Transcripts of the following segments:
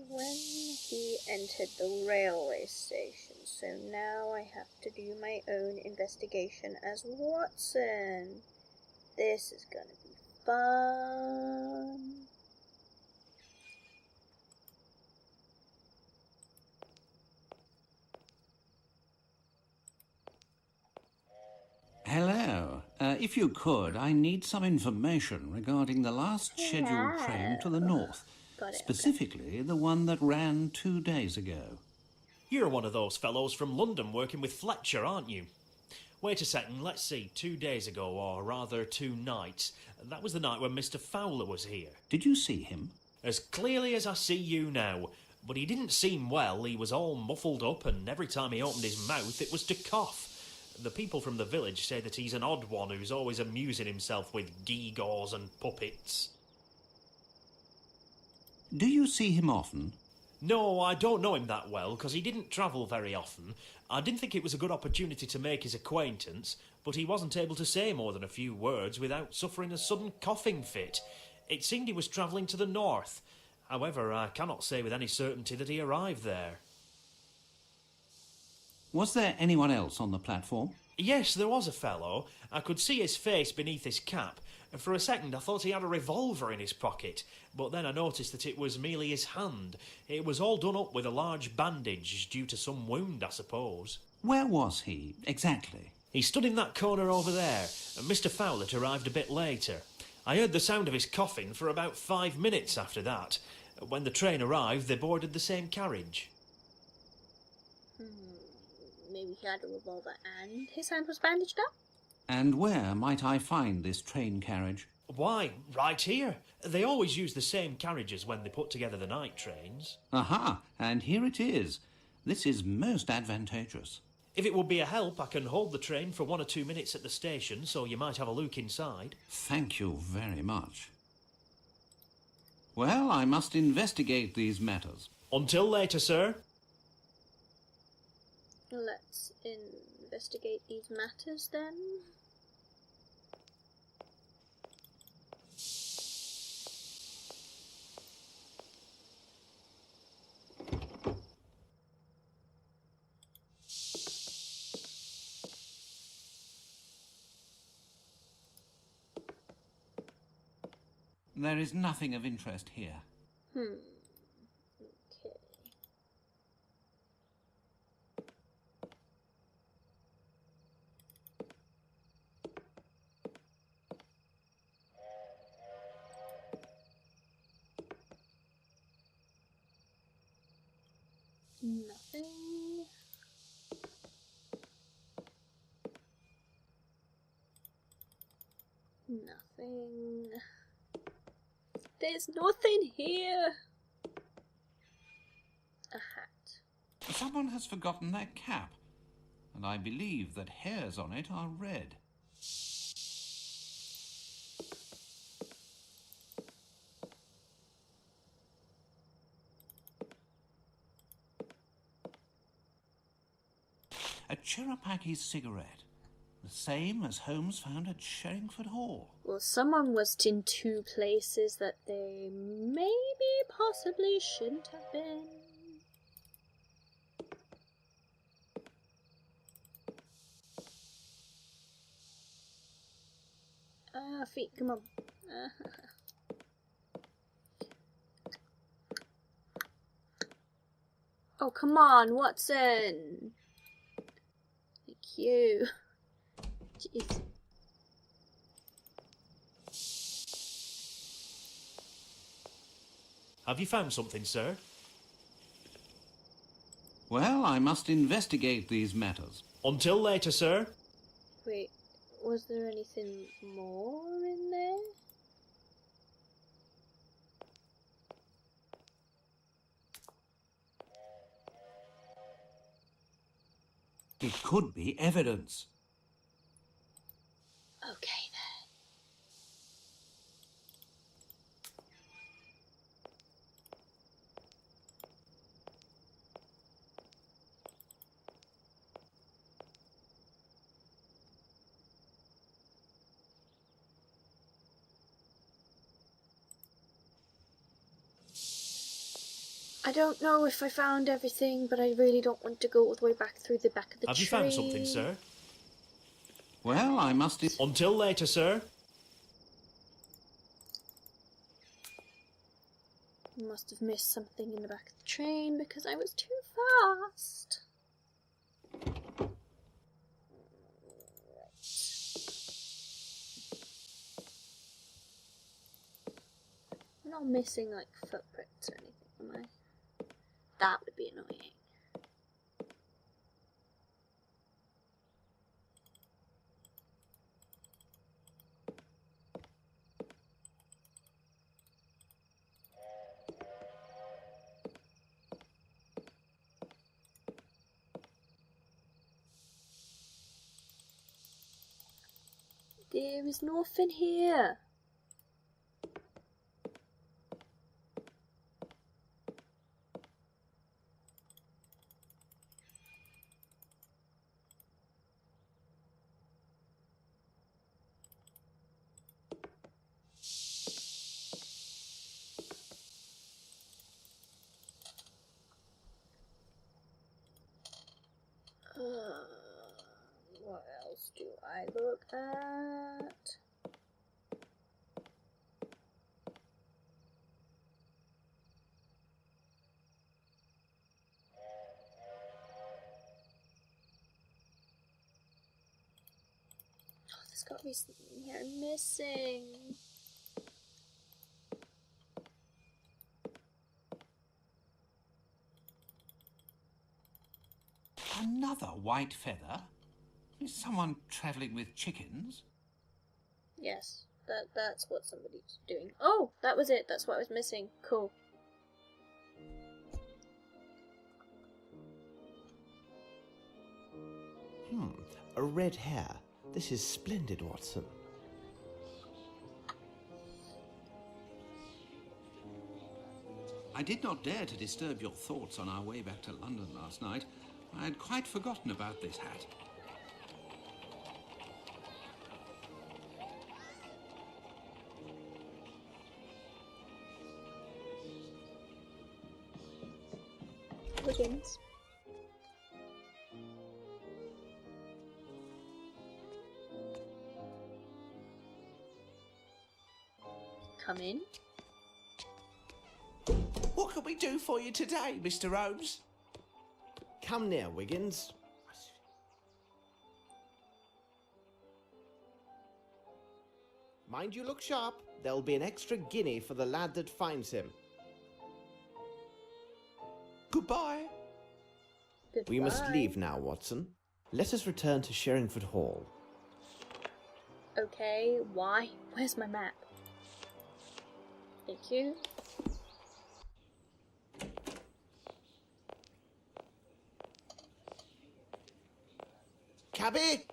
when he entered the railway station, so now I have to do my own investigation as Watson. This is gonna be fun. Hello. If you could, I need some information regarding the last scheduled train to the north. Specifically, the one that ran 2 days ago. You're one of those fellows from London working with Fletcher, aren't you? Wait a second, let's see, 2 days ago, or rather 2 nights. That was the night when Mr. Fowler was here. Did you see him? As clearly as I see you now. But he didn't seem well, he was all muffled up, and every time he opened his mouth it was to cough. The people from the village say that he's an odd one who's always amusing himself with gewgaws and puppets. Do you see him often? No, I don't know him that well, because he didn't travel very often. I didn't think it was a good opportunity to make his acquaintance, but he wasn't able to say more than a few words without suffering a sudden coughing fit. It seemed he was travelling to the north. However, I cannot say with any certainty that he arrived there. Was there anyone else on the platform? Yes, there was a fellow. I could see his face beneath his cap. For a second I thought he had a revolver in his pocket, but then I noticed that it was merely his hand. It was all done up with a large bandage, due to some wound, I suppose. Where was he, exactly? He stood in that corner over there, and Mr. Fowler arrived a bit later. I heard the sound of his coughing for about 5 minutes after that. When the train arrived, they boarded the same carriage. Maybe he had a revolver and his hand was bandaged up? And where might I find this train carriage? Why, right here. They always use the same carriages when they put together the night trains. Aha, and here it is. This is most advantageous. If it would be a help, I can hold the train for 1 or 2 minutes at the station, so you might have a look inside. Thank you very much. Well, I must investigate these matters. Until later, sir. Let's investigate these matters then. There is nothing of interest here. Okay. Nothing. Nothing. There's nothing here. A hat. Someone has forgotten their cap, and I believe that hairs on it are red. A Cherokee cigarette, the same as Holmes found at Sherringford Hall. Well, someone was in 2 places that they maybe possibly shouldn't have been. Feet, come on. Oh, come on, Watson. Thank you. Jeez. Have you found something, sir? Well, I must investigate these matters. Until later, sir. Wait, was there anything more in there? It could be evidence. Okay then. I don't know if I found everything, but I really don't want to go all the way back through the back of the tree. Have you found something, sir? Well, I must... Until later, sir. Must have missed something in the back of the train because I was too fast. I'm not missing like footprints or anything, am I? That would be annoying. There is nothing here. What else do I look at? Oh, there's got to be something here I'm missing. Another white feather? Is someone travelling with chickens? Yes, that's what somebody's doing. Oh, that was it. That's what I was missing. Cool. A red hair. This is splendid, Watson. I did not dare to disturb your thoughts on our way back to London last night. I had quite forgotten about this hat. Wiggins. Come in. What can we do for you today, Mr. Holmes? Come near, Wiggins. Mind you look sharp. There'll be an extra guinea for the lad that finds him. Goodbye. Goodbye. We must leave now, Watson. Let us return to Sherringford Hall. Okay, why? Where's my map? Thank you. Cabby!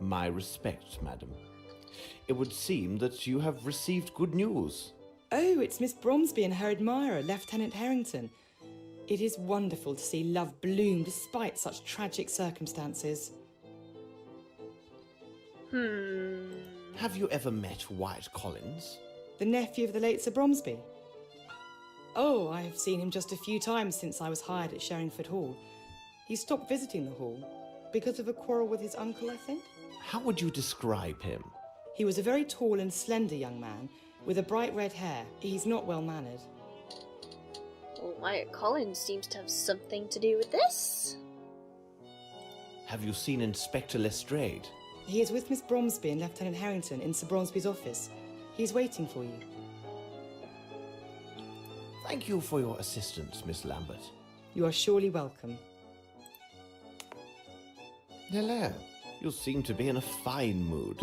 My respects, madam. It would seem that you have received good news. Oh, it's Miss Bromsby and her admirer, Lieutenant Harrington. It is wonderful to see love bloom despite such tragic circumstances. Have you ever met Wyatt Collins? The nephew of the late Sir Bromsby? Oh, I have seen him just a few times since I was hired at Sherringford Hall. He stopped visiting the hall because of a quarrel with his uncle, I think. How would you describe him? He was a very tall and slender young man with a bright red hair. He's not well mannered. Well, Wyatt Collins seems to have something to do with this. Have you seen Inspector Lestrade? He is with Miss Bromsby and Lieutenant Harrington in Sir Bromsby's office. He's waiting for you. Thank you for your assistance, Miss Lambert. You are surely welcome. Hello. You seem to be in a fine mood.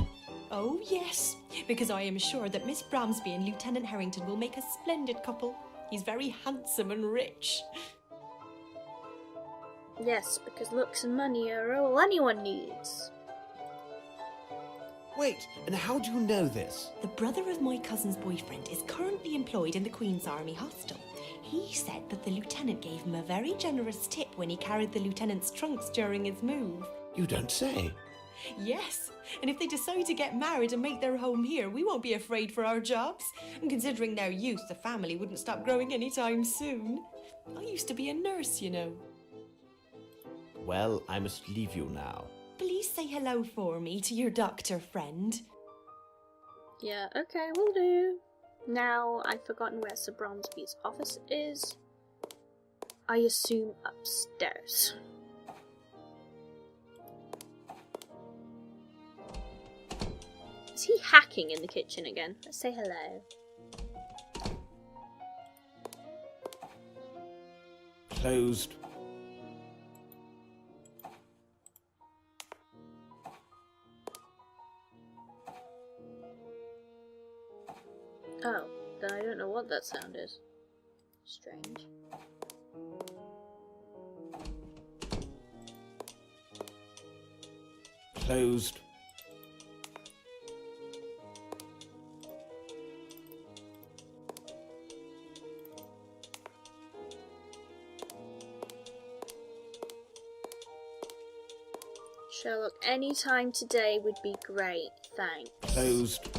Oh, yes, because I am sure that Miss Bromsby and Lieutenant Harrington will make a splendid couple. He's very handsome and rich. Yes, because looks and money are all anyone needs. Wait, and how do you know this? The brother of my cousin's boyfriend is currently employed in the Queen's Army Hostel. He said that the lieutenant gave him a very generous tip when he carried the lieutenant's trunks during his move. You don't say. Yes, and if they decide to get married and make their home here, we won't be afraid for our jobs. And considering their youth, the family wouldn't stop growing anytime soon. I used to be a nurse, you know. Well, I must leave you now. Please say hello for me to your doctor friend. Yeah, okay, will do. Now, I've forgotten where Sir Bromsby's office is. I assume upstairs. Is he hacking in the kitchen again? Let's say hello. Closed. Oh, then I don't know what that sound is. Strange. Closed. Sherlock, any time today would be great, thanks. Closed.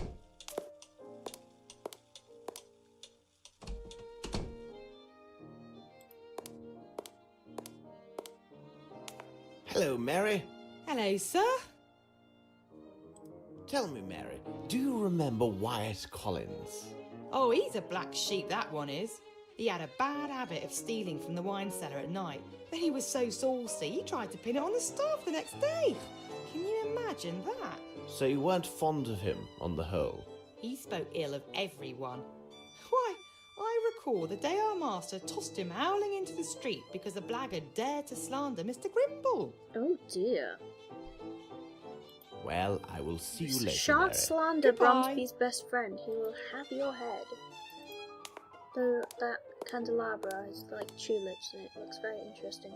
Hello, Mary. Hello, sir. Tell me, Mary, do you remember Wyatt Collins? Oh, he's a black sheep, that one is. He had a bad habit of stealing from the wine cellar at night. Then he was so saucy, he tried to pin it on the staff the next day. Can you imagine that? So you weren't fond of him, on the whole? He spoke ill of everyone. Why, I recall the day our master tossed him howling into the street because a blackguard dared to slander Mr. Grimble. Oh dear. Well, I will see you later, Shan't Mary. slander Goodbye. Bromsby's best friend. He will have your head. Though that candelabra has like tulips and it looks very interesting.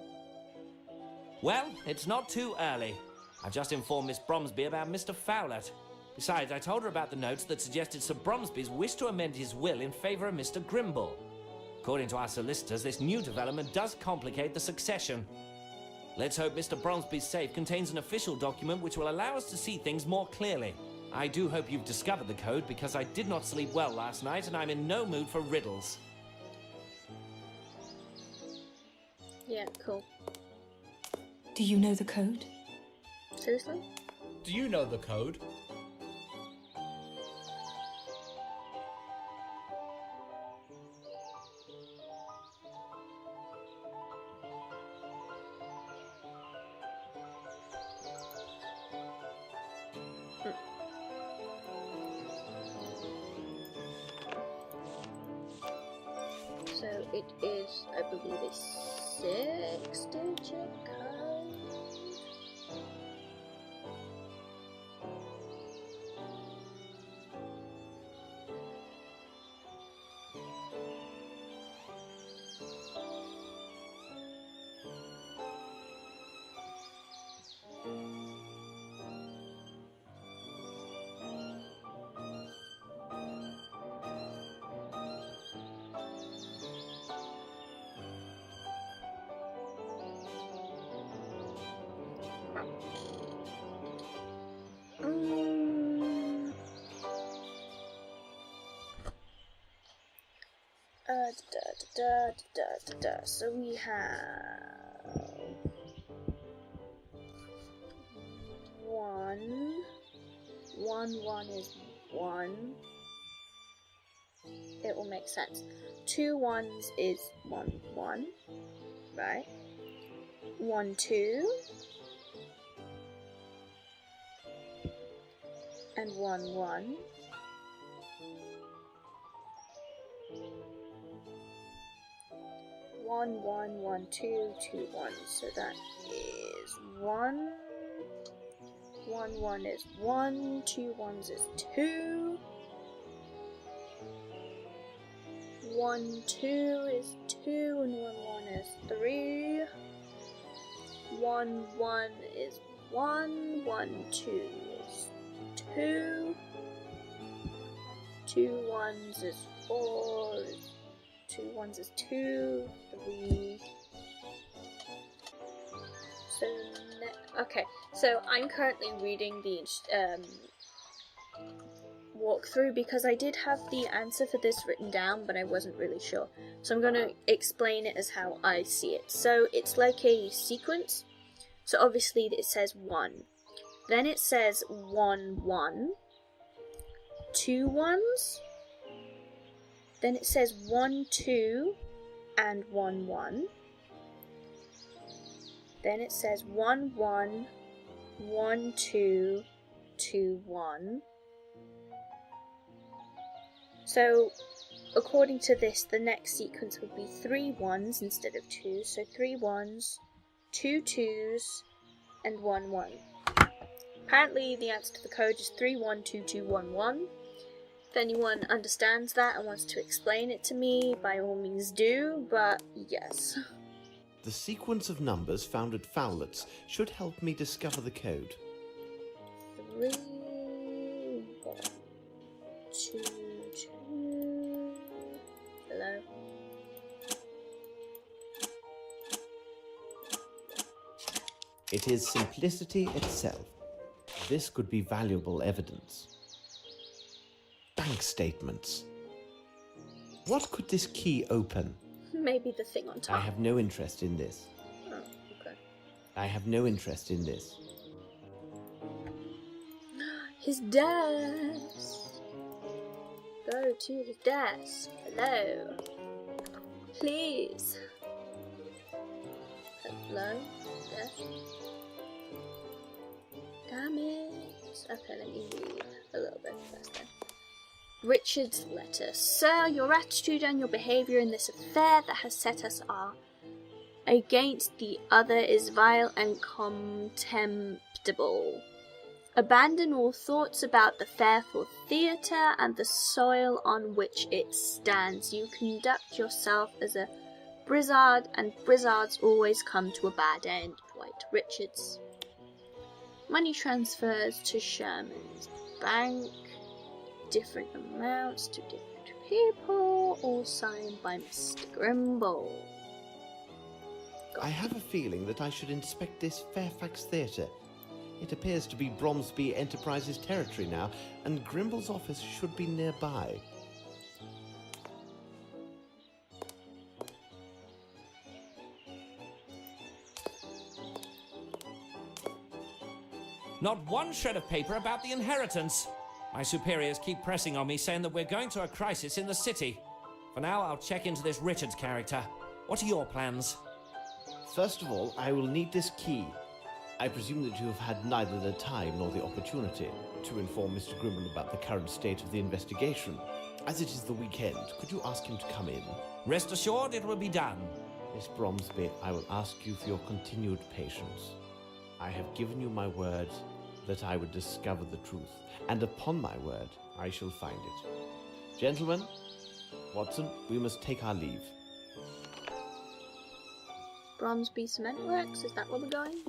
Well, it's not too early. I've just informed Miss Bromsby about Mr. Fowlett. Besides, I told her about the notes that suggested Sir Bromsby's wish to amend his will in favour of Mr. Grimble. According to our solicitors, this new development does complicate the succession. Let's hope Mr. Bromsby's safe contains an official document which will allow us to see things more clearly. I do hope you've discovered the code, because I did not sleep well last night and I'm in no mood for riddles. Yeah, cool. Do you know the code? Seriously? Do you know the code? So it is, I believe, a 6-digit code. So we have 1. 1 is 1. It will make sense. 2 1s is 1 1, right? 1 2 and 1 1. 1 1 1 2 2 1. So that is 1. 1 1 is 1. 2 1s is 2. 1 2 is 2 and 1 1 is 3. 1 1 is 1. 1 2 is 2. 2 1s is 4. 2 1s is 2, 3. So next Okay, so I'm currently reading the walkthrough because I did have the answer for this written down, but I wasn't really sure. So I'm going to explain it as how I see it. So it's like a sequence. So obviously it says 1. Then it says 1, 1. 2 1s. Then it says 1, 2, and 1, 1. Then it says 1, 1, 1, 2, 2, 1. So, according to this, the next sequence would be 3 1s instead of 2. So 3 1s, 2 2s, and 1 1. Apparently, the answer to the code is 3 1 2 2 1 1. If anyone understands that and wants to explain it to me, by all means do, but yes. The sequence of numbers found at Fowlett's should help me discover the code. 3 1 2 2. Hello. It is simplicity itself. This could be valuable evidence. Bank statements. What could this key open? Maybe the thing on top. I have no interest in this. Oh, okay. I have no interest in this. His desk. Go to his desk. Hello. Please. Hello? Desk. Damn it. Okay, let me read a little bit first then. Richard's letter. Sir, your attitude and your behaviour in this affair that has set us against the other is vile and contemptible. Abandon all thoughts about the Fairfield Theatre and the soil on which it stands. You conduct yourself as a Brizzard, and Brizzards always come to a bad end. Dwight Richards. Money transfers to Sherman's bank. Different amounts to different people, all signed by Mr. Grimble. I have a feeling that I should inspect this Fairfax Theatre. It appears to be Bromsby Enterprises territory now, and Grimble's office should be nearby. Not one shred of paper about the inheritance. My superiors keep pressing on me, saying that we're going to a crisis in the city. For now, I'll check into this Richards character. What are your plans? First of all, I will need this key. I presume that you have had neither the time nor the opportunity to inform Mr. Grimble about the current state of the investigation. As it is the weekend, could you ask him to come in? Rest assured, it will be done. Miss Bromsby, I will ask you for your continued patience. I have given you my word that I would discover the truth, and upon my word, I shall find it. Gentlemen, Watson, we must take our leave. Bromsby Cement Works, is that where we're going?